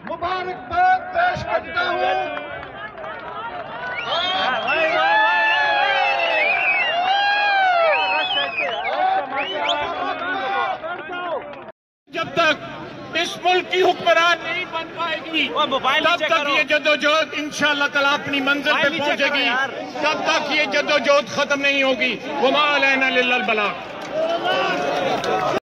मुबारकबाद पेश करता हूँ। जब तक इस मुल्क की हुक्मरान नहीं बन पाएगी तब तक ये जद्दोजहद इंशाअल्लाह ताला अपनी मंजिल पे पहुंचेगी। तब तक ये जद्दोजहद खत्म नहीं होगी। वमा अलैना इल्लल बलाग।